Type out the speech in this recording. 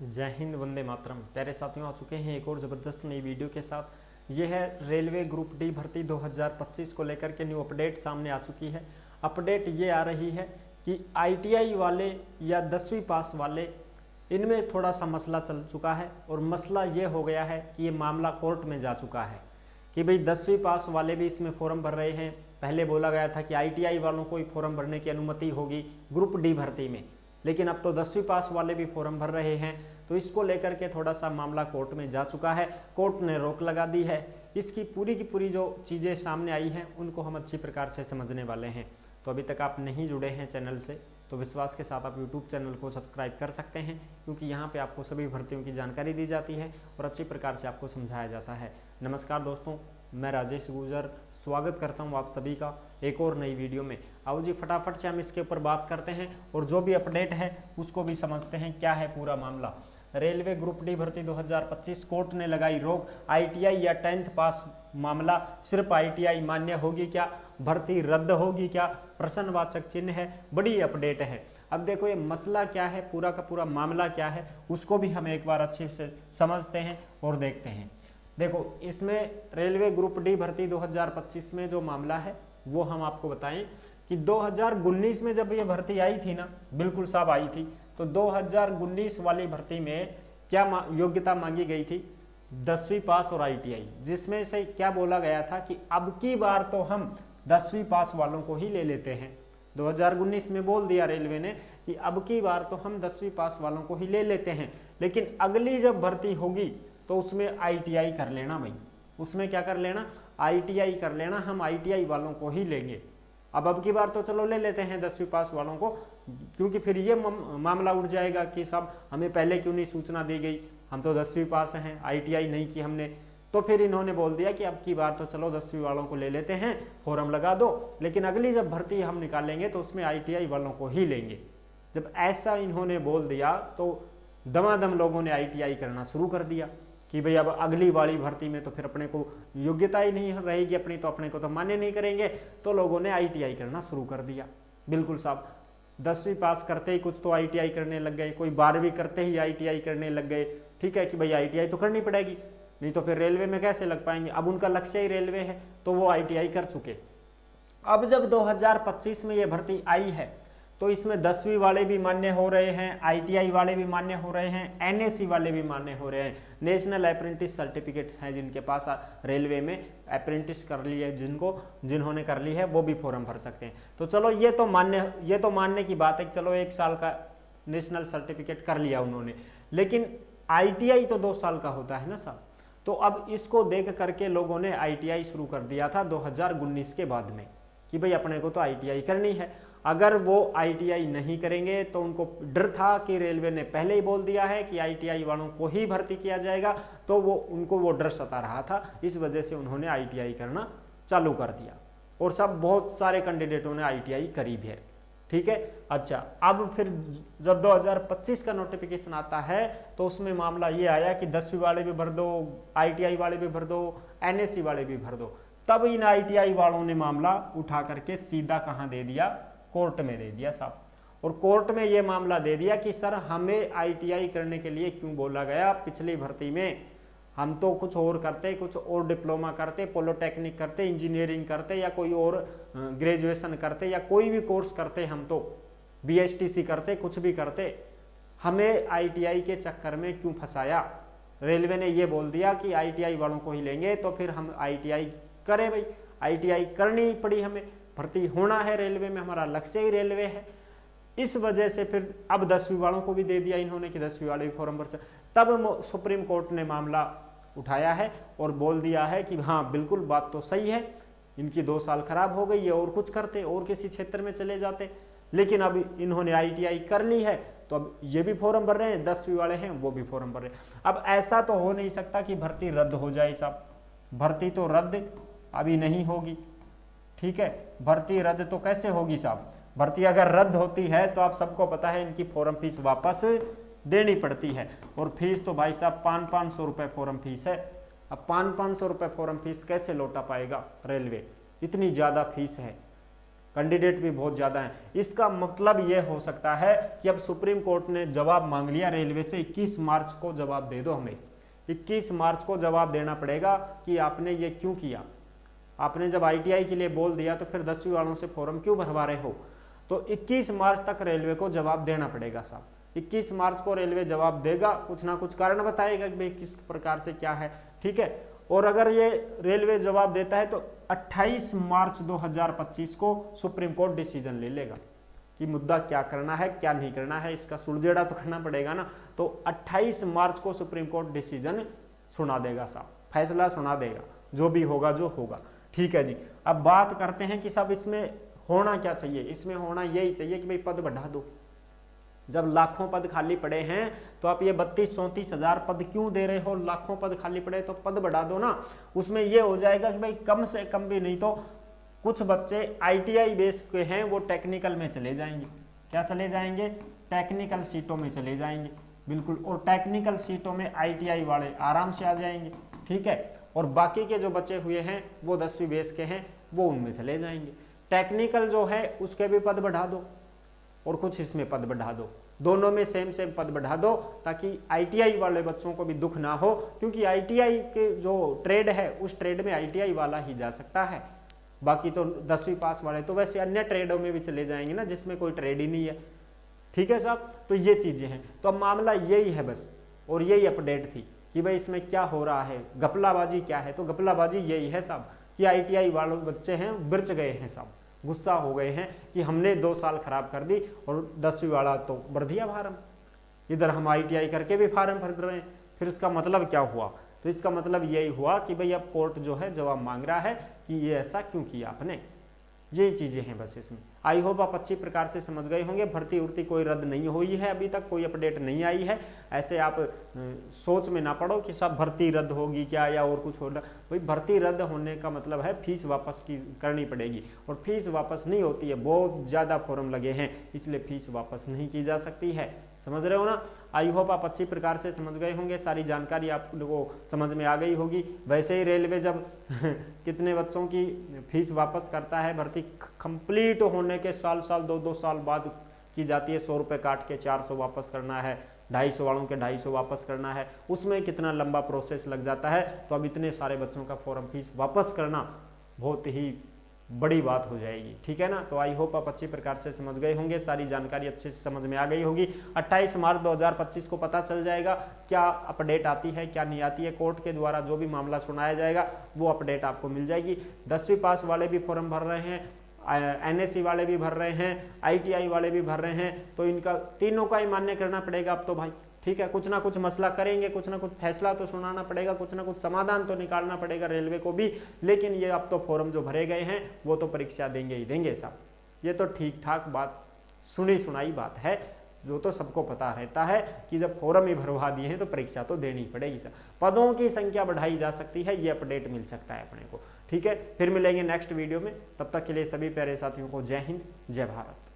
जय हिंद, वंदे मातरम। प्यारे साथियों, आ चुके हैं एक और ज़बरदस्त नई वीडियो के साथ। ये है रेलवे ग्रुप डी भर्ती 2025 को लेकर के न्यू अपडेट सामने आ चुकी है। अपडेट ये आ रही है कि आईटीआई वाले या 10वीं पास वाले, इनमें थोड़ा सा मसला चल चुका है और मसला ये हो गया है कि ये मामला कोर्ट में जा चुका है कि भाई 10वीं पास वाले भी इसमें फॉर्म भर रहे हैं। पहले बोला गया था कि आईटीआई वालों को ही फॉर्म भरने की अनुमति होगी ग्रुप डी भर्ती में, लेकिन अब तो 10वीं पास वाले भी फॉर्म भर रहे हैं। तो इसको लेकर के थोड़ा सा मामला कोर्ट में जा चुका है। कोर्ट ने रोक लगा दी है। इसकी पूरी की पूरी जो चीज़ें सामने आई हैं उनको हम अच्छी प्रकार से समझने वाले हैं। तो अभी तक आप नहीं जुड़े हैं चैनल से तो विश्वास के साथ आप यूट्यूब चैनल को सब्सक्राइब कर सकते हैं, क्योंकि यहाँ पे आपको सभी भर्तियों की जानकारी दी जाती है और अच्छी प्रकार से आपको समझाया जाता है। नमस्कार दोस्तों, मैं राजेश गुजर स्वागत करता हूँ आप सभी का एक और नई वीडियो में। आओ जी फटाफट से हम इसके ऊपर बात करते हैं और जो भी अपडेट है उसको भी समझते हैं क्या है पूरा मामला। रेलवे ग्रुप डी भर्ती 2025 कोर्ट ने लगाई रोक। आईटीआई या 10th पास मामला, सिर्फ आईटीआई मान्य होगी क्या, भर्ती रद्द होगी क्या, प्रश्नवाचक चिन्ह है। बड़ी अपडेट है। अब देखो ये मसला क्या है, पूरा का पूरा मामला क्या है, उसको भी हम एक बार अच्छे से समझते हैं और देखते हैं। देखो इसमें रेलवे ग्रुप डी भर्ती 2025 में जो मामला है वो हम आपको बताएं कि 2019 में जब ये भर्ती आई थी ना, बिल्कुल साहब आई थी, तो 2019 वाली भर्ती में क्या योग्यता मांगी गई थी, 10वीं पास और आईटीआई, जिसमें से क्या बोला गया था कि अब की बार तो हम 10वीं पास वालों को ही ले लेते हैं। 2019 में बोल दिया रेलवे ने कि अब की बार तो हम 10वीं पास वालों को ही ले लेते हैं, लेकिन अगली जब भर्ती होगी तो उसमें आईटीआई कर लेना भाई। उसमें क्या कर लेना, आईटीआई कर लेना, हम आईटीआई वालों को ही लेंगे। अब की बार तो चलो ले लेते हैं 10वीं पास वालों को, क्योंकि फिर ये मामला उठ जाएगा कि साहब हमें पहले क्यों नहीं सूचना दी गई, हम तो 10वीं पास हैं, आईटीआई नहीं की हमने। तो फिर इन्होंने बोल दिया कि अब की बार तो चलो 10वीं वालों को ले लेते हैं, फॉर्म लगा दो, लेकिन अगली जब भर्ती हम निकालेंगे तो उसमें आईटीआई वालों को ही लेंगे। जब ऐसा इन्होंने बोल दिया तो दमादम लोगों ने आईटीआई करना शुरू कर दिया कि भाई अब अगली वाली भर्ती में तो फिर अपने को योग्यता ही नहीं रहेगी अपनी, तो अपने को तो मान्य नहीं करेंगे। तो लोगों ने आईटीआई करना शुरू कर दिया। बिल्कुल साहब, 10वीं पास करते ही कुछ तो आईटीआई करने लग गए, कोई 12वीं करते ही आईटीआई करने लग गए। ठीक है कि भाई आईटीआई तो करनी पड़ेगी, नहीं तो फिर रेलवे में कैसे लग पाएंगे। अब उनका लक्ष्य ही रेलवे है तो वो आईटीआई कर चुके। अब जब 2025 में ये भर्ती आई है तो इसमें 10वीं वाले भी मान्य हो रहे हैं, आईटीआई वाले भी मान्य हो रहे हैं, एनएसी वाले भी मान्य हो रहे हैं। नेशनल अप्रेंटिस सर्टिफिकेट है जिनके पास रेलवे में अप्रेंटिस कर ली है, जिन्होंने कर ली है वो भी फॉर्म भर सकते हैं। तो चलो ये तो मानने की बात है, चलो 1 साल का नेशनल सर्टिफिकेट कर लिया उन्होंने, लेकिन आईटीआई तो 2 साल का होता है ना साहब। तो अब इसको देख करके लोगों ने आईटीआई शुरू कर दिया था 2019 के बाद में कि भाई अपने को तो आईटीआई करनी है। अगर वो आईटीआई नहीं करेंगे तो उनको डर था कि रेलवे ने पहले ही बोल दिया है कि आईटीआई वालों को ही भर्ती किया जाएगा, तो उनको वो डर सता रहा था। इस वजह से उन्होंने आईटीआई करना चालू कर दिया और सब बहुत सारे कैंडिडेटों ने आईटीआई करी भी है। ठीक है, अच्छा अब फिर जब 2025 का नोटिफिकेशन आता है तो उसमें मामला ये आया कि 10वीं वाले भी भर दो, आईटीआई वाले भी भर दो, एनएससी वाले भी भर दो। तब इन आईटीआई वालों ने मामला उठा करके सीधा कहाँ दे दिया, कोर्ट में दे दिया साहब। और कोर्ट में ये मामला दे दिया कि सर हमें आईटीआई करने के लिए क्यों बोला गया, पिछली भर्ती में हम तो कुछ और करते, कुछ और डिप्लोमा करते, पॉलिटेक्निक करते, इंजीनियरिंग करते या कोई और ग्रेजुएशन करते या कोई भी कोर्स करते, हम तो बीएसटीसी करते, कुछ भी करते, हमें आईटीआई के चक्कर में क्यों फंसाया। रेलवे ने ये बोल दिया कि आईटीआई वालों को ही लेंगे, तो फिर हम आईटीआई करें भाई, आईटीआई करनी पड़ी, हमें भर्ती होना है रेलवे में, हमारा लक्ष्य ही रेलवे है। इस वजह से फिर अब 10वीं वालों को भी दे दिया इन्होंने कि 10वीं वाले भी फॉर्म भर सकते। तब सुप्रीम कोर्ट ने मामला उठाया है और बोल दिया है कि हाँ बिल्कुल बात तो सही है, इनकी 2 साल खराब हो गई है, और कुछ करते और किसी क्षेत्र में चले जाते, लेकिन अब इन्होंने आईटीआई कर ली है तो अब ये भी फॉर्म भर रहे हैं, 10वीं वाले हैं वो भी फॉर्म भर रहे हैं। अब ऐसा तो हो नहीं सकता कि भर्ती रद्द हो जाए साहब, भर्ती तो रद्द अभी नहीं होगी। ठीक है, भर्ती रद्द तो कैसे होगी साहब, भर्ती अगर रद्द होती है तो आप सबको पता है इनकी फॉर्म फीस वापस देनी पड़ती है, और फीस तो भाई साहब 500-500 रुपये फॉर्म फीस है। अब 500-500 रुपये फॉर्म फीस कैसे लौटा पाएगा रेलवे, इतनी ज़्यादा फीस है। कैंडिडेट भी बहुत ज़्यादा हैं। इसका मतलब ये हो सकता है कि अब सुप्रीम कोर्ट ने जवाब मांग लिया रेलवे से, 21 मार्च को जवाब दे दो हमें। 21 मार्च को जवाब देना पड़ेगा कि आपने ये क्यों किया। आपने जब ITI के लिए बोल दिया तो फिर 10वीं वालों से फॉर्म क्यों भरवा रहे हो। तो 21 मार्च तक रेलवे को जवाब देना पड़ेगा साहब। 21 मार्च को रेलवे जवाब देगा, कुछ ना कुछ कारण बताएगा कि भाई किस प्रकार से क्या है, ठीक है। और अगर ये रेलवे जवाब देता है तो 28 मार्च 2025 को सुप्रीम कोर्ट डिसीजन ले लेगा कि मुद्दा क्या करना है क्या नहीं करना है, इसका सुलझेड़ा तो करना पड़ेगा ना। तो 28 मार्च को सुप्रीम कोर्ट डिसीजन सुना देगा साहब, फैसला सुना देगा, जो भी होगा जो होगा, ठीक है जी। अब बात करते हैं कि साहब इसमें होना क्या चाहिए। इसमें होना यही चाहिए कि भाई पद बढ़ा दो। जब लाखों पद खाली पड़े हैं तो आप ये 32-34 हजार पद क्यों दे रहे हो। लाखों पद खाली पड़े तो पद बढ़ा दो ना। उसमें ये हो जाएगा कि भाई कम से कम भी नहीं तो कुछ बच्चे ITI बेस के हैं वो टेक्निकल में चले जाएंगे। क्या चले जाएंगे, टेक्निकल सीटों में चले जाएंगे, बिल्कुल। और टेक्निकल सीटों में ITI वाले आराम से आ जाएंगे, ठीक है। और बाकी के जो बचे हुए हैं वो 10वीं बेस के हैं, वो उनमें चले जाएंगे। टेक्निकल जो है उसके भी पद बढ़ा दो और कुछ इसमें पद बढ़ा दो, दोनों में सेम पद बढ़ा दो, ताकि ITI वाले बच्चों को भी दुख ना हो। क्योंकि ITI के जो ट्रेड है उस ट्रेड में ITI वाला ही जा सकता है, बाकी तो 10वीं पास वाले तो वैसे अन्य ट्रेडों में भी चले जाएंगे ना जिसमें कोई ट्रेड ही नहीं है, ठीक है साहब। तो ये चीजें हैं। तो अब मामला यही है बस, और यही अपडेट थी कि भाई इसमें क्या हो रहा है, घपलाबाजी क्या है। तो घपलाबाजी यही है साहब कि ITI वाले बच्चे हैं बिरच गए हैं साहब, गुस्सा हो गए हैं कि हमने 2 साल खराब कर दी और 10वीं वाला तो भर दिया फार्म, इधर हम ITI करके भी फार्म भर रहे हैं। फिर इसका मतलब क्या हुआ, तो इसका मतलब यही हुआ कि भाई अब कोर्ट जो है जवाब मांग रहा है कि ये ऐसा क्यों किया आपने। ये चीजें हैं बस इसमें। आई होप आप अच्छी प्रकार से समझ गए होंगे। भर्ती उर्ती कोई रद्द नहीं हुई है, अभी तक कोई अपडेट नहीं आई है। ऐसे आप सोच में ना पड़ो कि सब भर्ती रद्द होगी क्या या और कुछ होगा। भाई भर्ती रद्द होने का मतलब है फीस वापस की करनी पड़ेगी, और फीस वापस नहीं होती है, बहुत ज़्यादा फॉर्म लगे हैं, इसलिए फीस वापस नहीं की जा सकती है। समझ रहे हो ना। आई होप आप अच्छी प्रकार से समझ गए होंगे, सारी जानकारी आप लोगों को समझ में आ गई होगी। वैसे ही रेलवे जब कितने बच्चों की फीस वापस करता है, भर्ती कंप्लीट होने के साल 2-2 साल बाद की जाती है। 100 रुपये काट के 400 वापस करना है, 250 वालों के 250 वापस करना है, उसमें कितना लंबा प्रोसेस लग जाता है। तो अब इतने सारे बच्चों का फॉर्म फीस वापस करना बहुत ही बड़ी बात हो जाएगी, ठीक है ना। तो आई होप आप अच्छी प्रकार से समझ गए होंगे, सारी जानकारी अच्छे से समझ में आ गई होगी। 28 मार्च 2025 को पता चल जाएगा क्या अपडेट आती है क्या नहीं आती है। कोर्ट के द्वारा जो भी मामला सुनाया जाएगा वो अपडेट आपको मिल जाएगी। 10वीं पास वाले भी फॉर्म भर रहे हैं, NSC वाले भी भर रहे हैं, ITI वाले भी भर रहे हैं, तो इनका तीनों का ही मान्य करना पड़ेगा अब तो भाई, ठीक है। कुछ ना कुछ मसला करेंगे, कुछ ना कुछ फैसला तो सुनाना पड़ेगा, कुछ ना कुछ समाधान तो निकालना पड़ेगा रेलवे को भी। लेकिन ये अब तो फॉर्म जो भरे गए हैं वो तो परीक्षा देंगे ही देंगे साहब। ये तो ठीक ठाक बात, सुनी सुनाई बात है, जो तो सबको पता रहता है कि जब फॉर्म ही भरवा दिए हैं तो परीक्षा तो देनी पड़ेगी सर। पदों की संख्या बढ़ाई जा सकती है, ये अपडेट मिल सकता है अपने को, ठीक है। फिर मिलेंगे नेक्स्ट वीडियो में, तब तक के लिए सभी प्यारे साथियों को जय हिंद जय भारत।